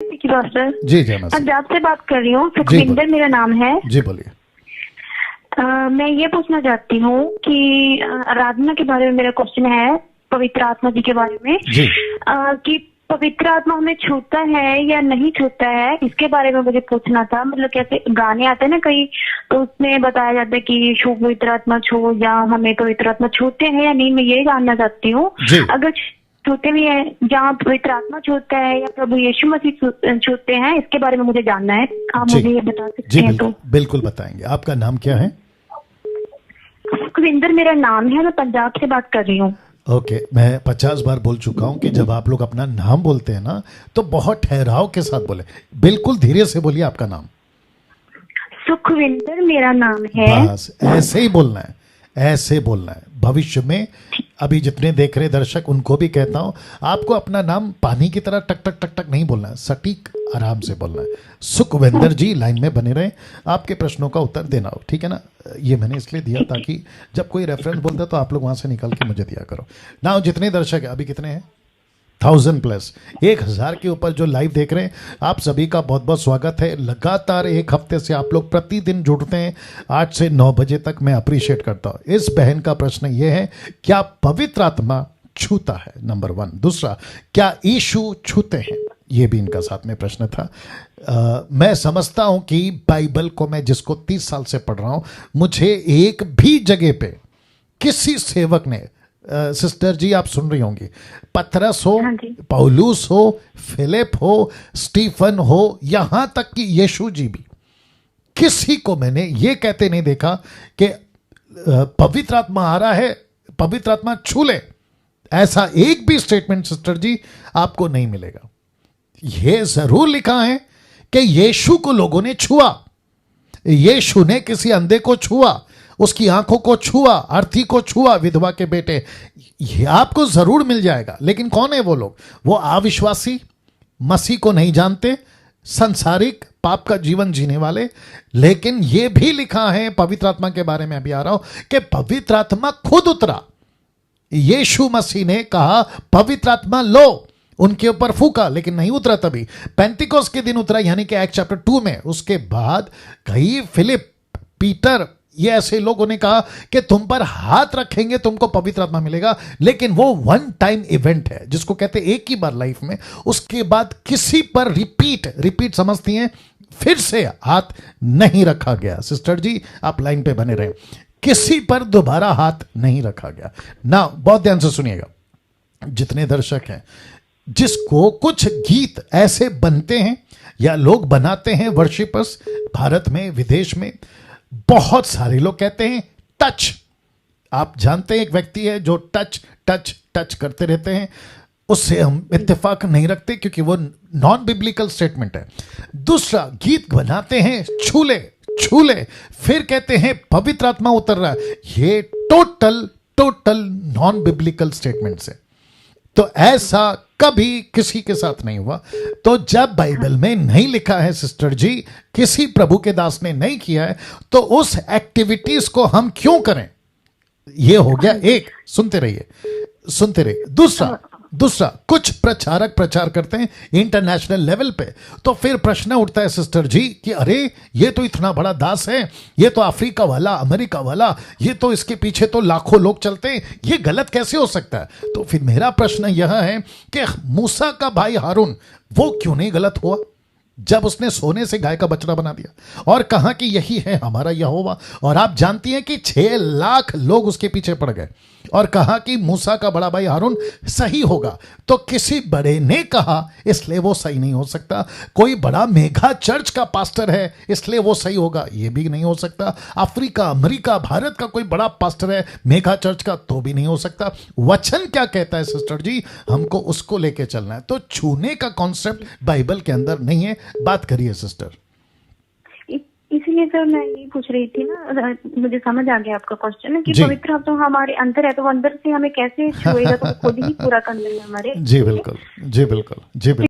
की पास्टर जी जय मां। पंजाब से बात कर रही हूँ। सुखविंदर मेरा नाम है। जी बोलिए। मैं ये पूछना चाहती हूँ कि आराधना के बारे में मेरा क्वेश्चन है, पवित्र आत्मा जी के बारे में जी। कि पवित्र आत्मा हमें छूता है या नहीं छूता है, इसके बारे में मुझे पूछना था। मतलब कैसे गाने आते हैं ना कई, तो उसमें बताया जाता है कि छू पवित्र आत्मा छू, या हमें पवित्र आत्मा छूते हैं या नहीं, मैं ये जानना चाहती हूँ। अगर छूते भी है, जहाँ पवित्र आत्मा छूता है या प्रभु यीशु मसीह छूते हैं, इसके बारे में मुझे जानना है। आप मुझे ये बता सकते हैं? तो बिल्कुल बताएंगे। आपका नाम क्या है? सुखविंदर मेरा नाम है, मैं पंजाब से बात कर रही हूँ। ओके, मैं 50 बार बोल चुका हूं कि जब आप लोग अपना नाम बोलते हैं ना तो बहुत ठहराव के साथ बोले, बिल्कुल धीरे से बोलिए आपका नाम। सुखविंदर मेरा नाम है। बस ऐसे ही बोलना है, ऐसे बोलना है। भविष्य में अभी जितने देख रहे दर्शक उनको भी कहता हूं, आपको अपना नाम पानी की तरह टक टक टक टक नहीं बोलना है, सटीक आराम से बोलना है। सुखविंदर जी लाइन में बने रहें, आपके प्रश्नों का उत्तर देना हो, ठीक है ना। ये मैंने इसलिए दिया ताकि जब कोई रेफरेंस बोलता है तो आप लोग वहां से निकाल के मुझे दिया करो ना। जितने दर्शक है, अभी कितने हैं? 1000+, 1000 के ऊपर जो लाइव देख रहे हैं, आप सभी का बहुत बहुत स्वागत है। लगातार एक हफ्ते से आप लोग प्रतिदिन जुड़ते हैं 8 से 9 बजे तक, मैं अप्रिशिएट करता हूँ। इस बहन का प्रश्न ये है, क्या पवित्र आत्मा छूता है? नंबर 1। दूसरा, क्या यीशु छूते हैं? ये भी इनका साथ में प्रश्न था। मैं समझता हूं कि बाइबल को मैं जिसको 30 साल से पढ़ रहा हूं, मुझे एक भी जगह पे किसी सेवक ने, सिस्टर जी आप सुन रही होंगी, पतरस हो, पौलुस हो, फिलिप हो, स्टीफन हो, यहां तक कि यीशु जी भी, किसी को मैंने ये कहते नहीं देखा कि पवित्र आत्मा आ रहा है, पवित्र आत्मा छू ले। ऐसा एक भी स्टेटमेंट सिस्टर जी आपको नहीं मिलेगा। यह जरूर लिखा है कि यीशु को लोगों ने छुआ, यीशु ने किसी अंधे को छुआ, उसकी आंखों को छुआ, अर्थी को छुआ, विधवा के बेटे, ये आपको जरूर मिल जाएगा। लेकिन कौन है वो लोग? वो अविश्वासी, मसीह को नहीं जानते, संसारिक पाप का जीवन जीने वाले। लेकिन यह भी लिखा है पवित्र आत्मा के बारे में, अभी आ रहा हूं, कि पवित्र आत्मा खुद उतरा। यीशु मसीह ने कहा पवित्र आत्मा लो, उनके ऊपर फूका, लेकिन नहीं उतरा तभी। पेंतिकोस के दिन उतरा, यानी कि एक्ट चैप्टर 2 में। उसके बाद कई फिलिप, पीटर, ये ऐसे लोगों ने कहा कि तुम पर हाथ रखेंगे तुमको पवित्र आत्मा मिलेगा। लेकिन वो वन टाइम इवेंट है, जिसको कहते हैं एक ही बार लाइफ में। उसके बाद किसी पर रिपीट समझती हैं, फिर से हाथ नहीं रखा गया। सिस्टर जी आप लाइन पे बने रहे, किसी पर दोबारा हाथ नहीं रखा गया ना। बहुत ध्यान से सुनिएगा जितने दर्शक हैं, जिसको कुछ गीत ऐसे बनते हैं या लोग बनाते हैं, वर्शिपर्स, भारत में, विदेश में, बहुत सारे लोग कहते हैं टच। आप जानते हैं एक व्यक्ति है जो टच टच टच करते रहते हैं, उससे हम इत्तेफाक नहीं रखते क्योंकि वो नॉन बिब्लिकल स्टेटमेंट है। दूसरा, गीत बनाते हैं छूले छूले, फिर कहते हैं पवित्र आत्मा उतर रहा है। ये टोटल नॉन बिब्लिकल स्टेटमेंट्स है। तो ऐसा कभी किसी के साथ नहीं हुआ। तो जब बाइबल में नहीं लिखा है सिस्टर जी, किसी प्रभु के दास ने नहीं किया है, तो उस एक्टिविटीज को हम क्यों करें? ये हो गया एक। सुनते रहिए। दूसरा, कुछ प्रचारक प्रचार करते हैं इंटरनेशनल लेवल पे, तो फिर प्रश्न उठता है सिस्टर जी कि अरे ये तो इतना बड़ा दास है, ये तो अफ्रीका वाला, अमेरिका वाला, ये तो इसके पीछे तो लाखों लोग चलते हैं, ये गलत कैसे हो सकता है? तो फिर मेरा प्रश्न यह है कि मूसा का भाई हारून, वो क्यों नहीं गलत हुआ जब उसने सोने से गाय का बछड़ा बना दिया और कहा कि यही है हमारा यहोवा? और आप जानती हैं कि 6 लाख लोग उसके पीछे पड़ गए और कहा कि मूसा का बड़ा भाई हारून सही होगा। तो किसी बड़े ने कहा इसलिए वो सही नहीं हो सकता। कोई बड़ा मेगा चर्च का पास्टर है इसलिए वो सही होगा, ये भी नहीं हो सकता। अफ्रीका, अमेरिका, भारत का कोई बड़ा पास्टर है मेगा चर्च का, तो भी नहीं हो सकता। वचन क्या कहता है सिस्टर जी, हमको उसको लेके चलना है। तो छूने का कॉन्सेप्ट बाइबल के अंदर नहीं है। बात करिए सिस्टर। इसीलिए सर मैं ये पूछ रही थी ना, मुझे समझ आ गया आपका क्वेश्चन कि पवित्र आत्मा तो हमारे अंदर है, तो अंदर से हमें कैसे छुएगा? तो खुद ही पूरा कर लेंगे हमारे। जी बिल्कुल।